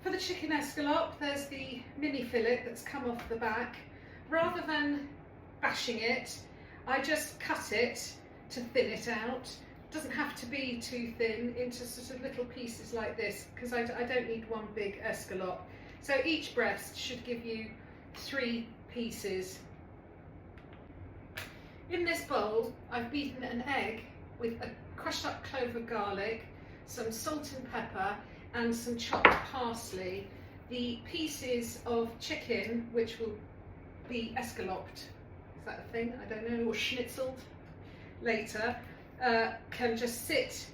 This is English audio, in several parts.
For the chicken escalope, there's the mini fillet that's come off the back. Rather than bashing it, I just cut it to thin it out. It doesn't have to be too thin, into sort of little pieces like this, because I don't need one big escalope. So each breast should give you 3 pieces. In this bowl, I've beaten an egg with a crushed up clove of garlic, some salt and pepper, and some chopped parsley. The pieces of chicken, which will be escaloped, is that a thing? I don't know, or schnitzeled later, can just sit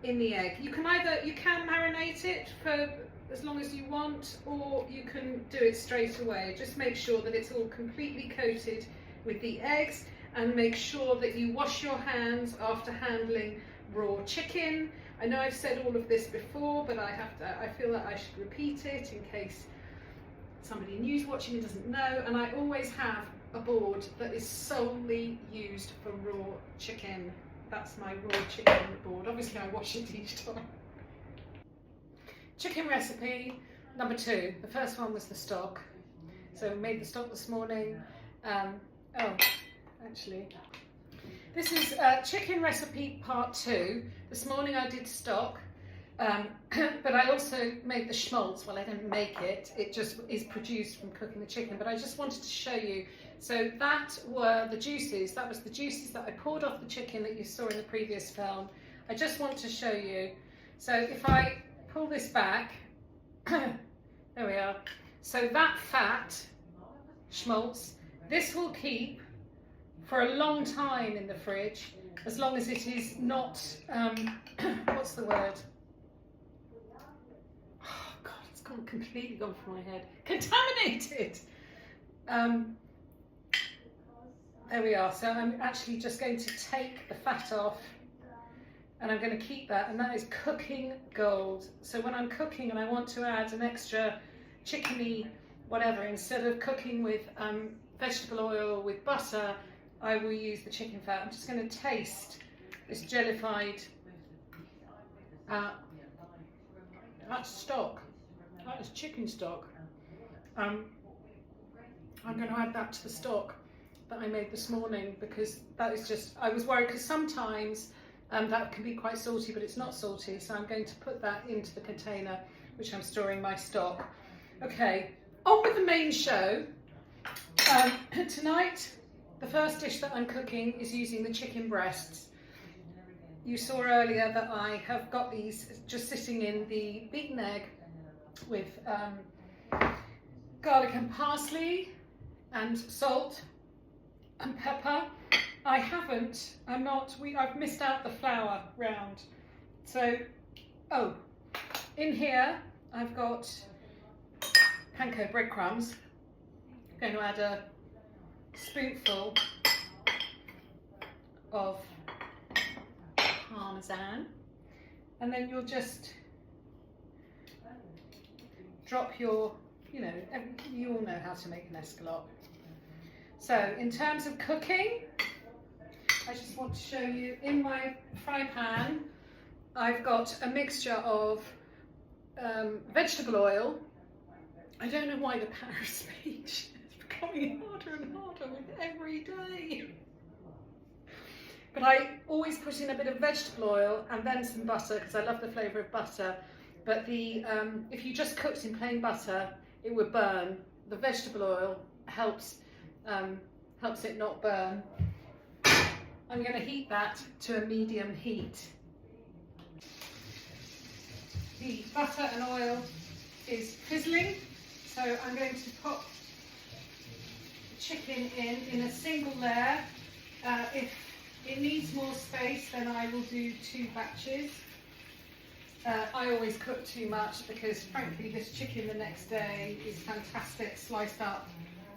in the egg. You can marinate it for as long as you want, or you can do it straight away. Just make sure that it's all completely coated with the eggs, and make sure that you wash your hands after handling raw chicken. I know I've said all of this before, but I feel that I should repeat it in case somebody new's watching and doesn't know. And I always have a board that is solely used for raw chicken. That's my raw chicken board. Obviously I wash it each time. Chicken recipe number 2. The first one was the stock. So we made the stock this morning. This is chicken recipe part 2. This morning I did stock, but I also made the schmaltz. Well, I didn't make it, it just is produced from cooking the chicken, but I just wanted to show you. So that were the juices, that was the juices that I poured off the chicken that you saw in the previous film. I just want to show you. So if I pull this back, there we are. So that fat, schmaltz, this will keep for a long time in the fridge, as long as it is not, what's the word? Oh God, it's completely gone from my head. Contaminated! There we are. So I'm actually just going to take the fat off, and I'm going to keep that, and that is cooking gold. So when I'm cooking and I want to add an extra chickeny whatever, instead of cooking with vegetable oil with butter, I will use the chicken fat. I'm just going to taste this jellified, that's stock, that is chicken stock. I'm going to add that to the stock that I made this morning, because that is just, I was worried because sometimes that can be quite salty, but it's not salty, so I'm going to put that into the container which I'm storing my stock. Okay, on with the main show. Tonight, the first dish that I'm cooking is using the chicken breasts. You saw earlier that I have got these just sitting in the beaten egg with garlic and parsley and salt and pepper. I've missed out the flour round. So, in here I've got panko breadcrumbs. I'm going to add a spoonful of parmesan, and then you'll just drop your, you all know how to make an escalope. So in terms of cooking, I just want to show you, in my fry pan I've got a mixture of vegetable oil. I don't know why the power of speech is becoming harder and harder with every day. But I always put in a bit of vegetable oil and then some butter, because I love the flavour of butter. But if you just cooked in plain butter, it would burn. The vegetable oil helps it not burn. I'm going to heat that to a medium heat. The butter and oil is fizzling, so I'm going to pop the chicken in a single layer. If it needs more space, then I will do 2 batches. I always cook too much because, frankly, this chicken the next day is fantastic, sliced up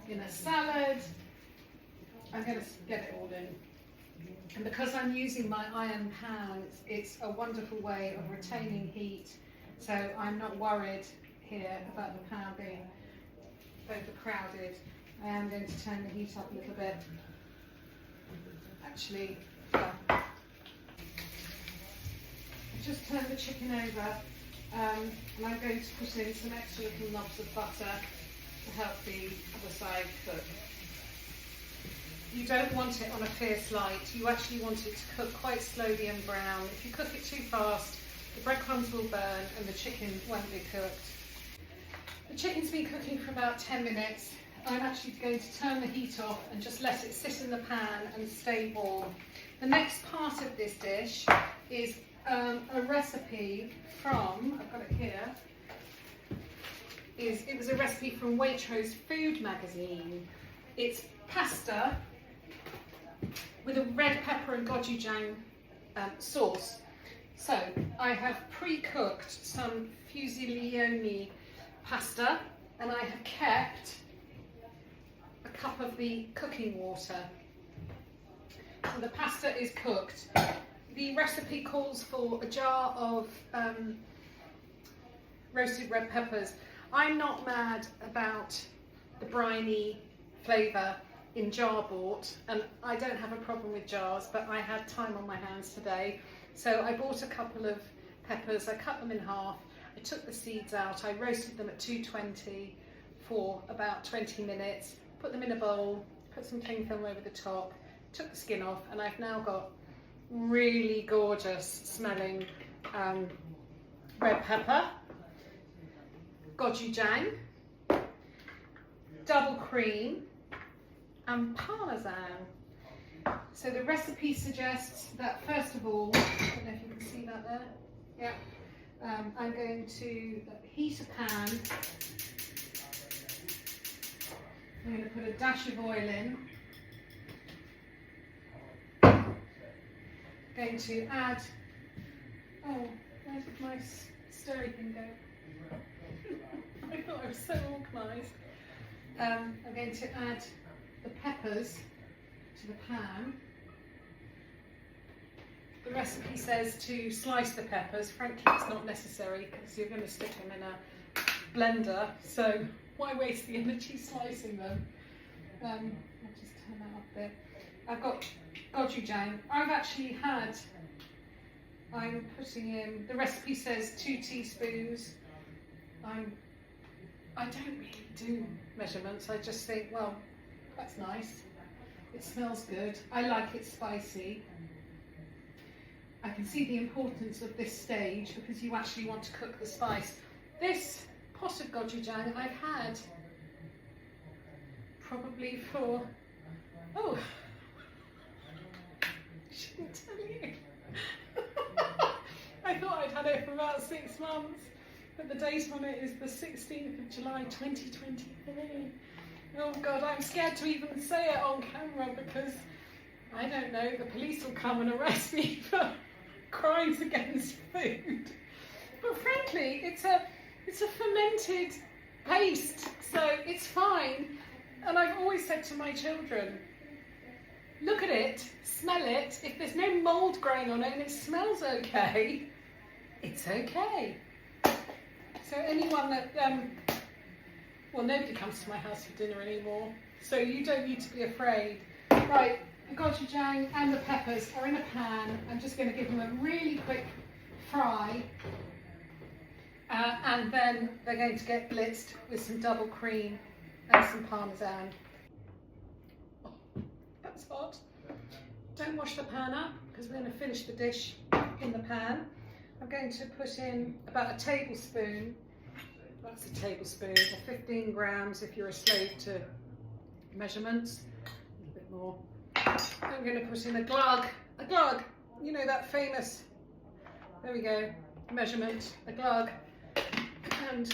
in a salad. I'm going to get it all in. And because I'm using my iron pan, it's a wonderful way of retaining heat. So I'm not worried here about the pan being overcrowded. I am going to turn the heat up a little bit. Actually, I've just turned the chicken over And I'm going to put in some extra little knobs of butter to help the other side cook. You don't want it on a fierce light, you actually want it to cook quite slowly and brown. If you cook it too fast, the breadcrumbs will burn and the chicken won't be cooked. The chicken's been cooking for about 10 minutes. I'm actually going to turn the heat off and just let it sit in the pan and stay warm. The next part of this dish is a recipe from, I've got it here, it was a recipe from Waitrose Food magazine. It's pasta with a red pepper and gochujang sauce. So I have pre-cooked some fusillione pasta and I have kept a cup of the cooking water. So the pasta is cooked. The recipe calls for a jar of roasted red peppers. I'm not mad about the briny flavour in jar bought, and I don't have a problem with jars, but I had time on my hands today. So I bought a couple of peppers, I cut them in half, I took the seeds out, I roasted them at 220 for about 20 minutes, put them in a bowl, put some cling film over the top, took the skin off, and I've now got really gorgeous smelling red pepper, gochujang, double cream and parmesan. So the recipe suggests that first of all, I don't know if you can see that there, yeah, I'm going to heat a pan. I'm going to put a dash of oil in. Going to add, oh, where did my stirring thing go? I thought I was so organised. I'm going to add the peppers to the pan. The recipe says to slice the peppers. Frankly, it's not necessary because you're going to stick them in a blender, so why waste the energy slicing them? I'll just turn that up a bit. I've got gochujang. I'm putting in, the recipe says 2 teaspoons. I don't really do measurements, I just think, well, that's nice. It smells good. I like it spicy. I can see the importance of this stage because you actually want to cook the spice. This pot of gochujang I've had probably for, oh, I shouldn't tell you. I thought I'd had it for about 6 months, but the date on it is the 16th of July 2023. Oh God, I'm scared to even say it on camera because, I don't know, the police will come and arrest me for crimes against food. But frankly, it's a fermented paste, so it's fine. And I've always said to my children, look at it, smell it. If there's no mould growing on it and it smells okay, it's okay. So anyone that, well, nobody comes to my house for dinner anymore, so you don't need to be afraid. Right, the gochujang and the peppers are in a pan. I'm just going to give them a really quick fry, and then they're going to get blitzed with some double cream and some parmesan. Oh, that's hot. Don't wash the pan up because we're going to finish the dish in the pan. I'm going to put in about a tablespoon, that's a tablespoon, or 15 grams if you're a slave to measurements, a little bit more. I'm going to put in a glug, you know that famous, there we go, measurement, a glug, and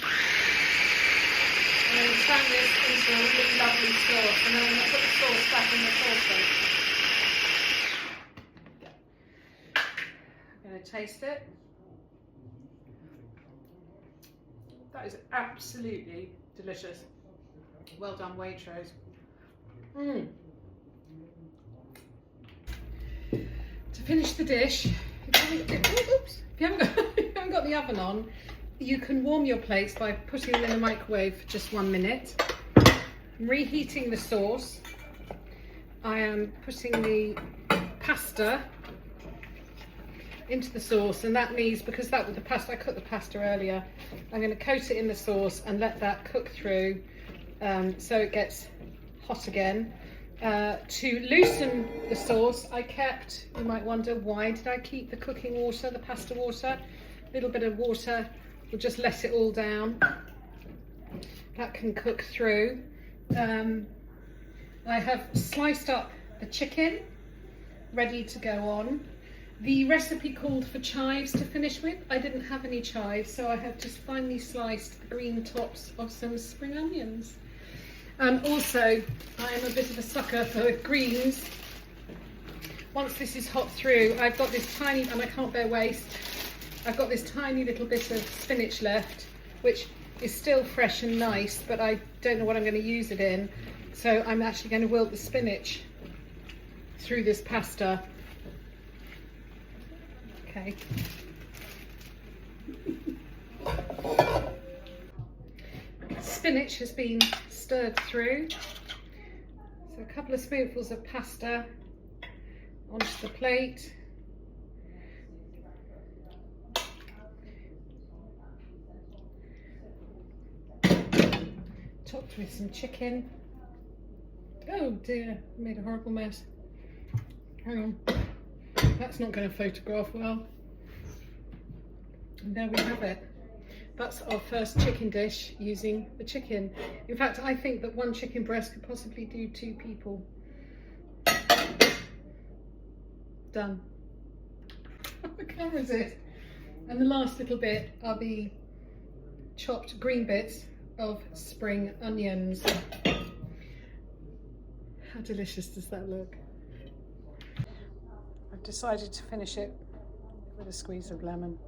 I'm going to turn this into a really lovely sauce, and then I'm going to put the sauce back in the saucepan. I'm going to taste it. That is absolutely delicious. Well done, Waitrose. To finish the dish, if you haven't got the oven on, you can warm your plates by putting them in the microwave for just 1 minute. I'm reheating the sauce. I am putting the pasta into the sauce, and that means, because that with the pasta, I cooked the pasta earlier, I'm going to coat it in the sauce and let that cook through so it gets hot again. To loosen the sauce, I kept, you might wonder, why did I keep the cooking water, the pasta water? A little bit of water will just let it all down. That can cook through. I have sliced up the chicken, ready to go on. The recipe called for chives to finish with. I didn't have any chives, so I have just finely sliced the green tops of some spring onions. Also, I am a bit of a sucker for greens. Once this is hot through, I've got this tiny, and I can't bear waste, I've got this tiny little bit of spinach left, which is still fresh and nice, but I don't know what I'm going to use it in. So I'm actually going to wilt the spinach through this pasta. Okay. Spinach has been stirred through. So a couple of spoonfuls of pasta onto the plate. Topped with some chicken. Oh dear, I made a horrible mess. Hang on. That's not going to photograph well. And there we have it. That's our first chicken dish using the chicken. In fact, I think that one chicken breast could possibly do 2 people. Done. I can't resist. And the last little bit are the chopped green bits of spring onions. How delicious does that look? I've decided to finish it with a squeeze of lemon.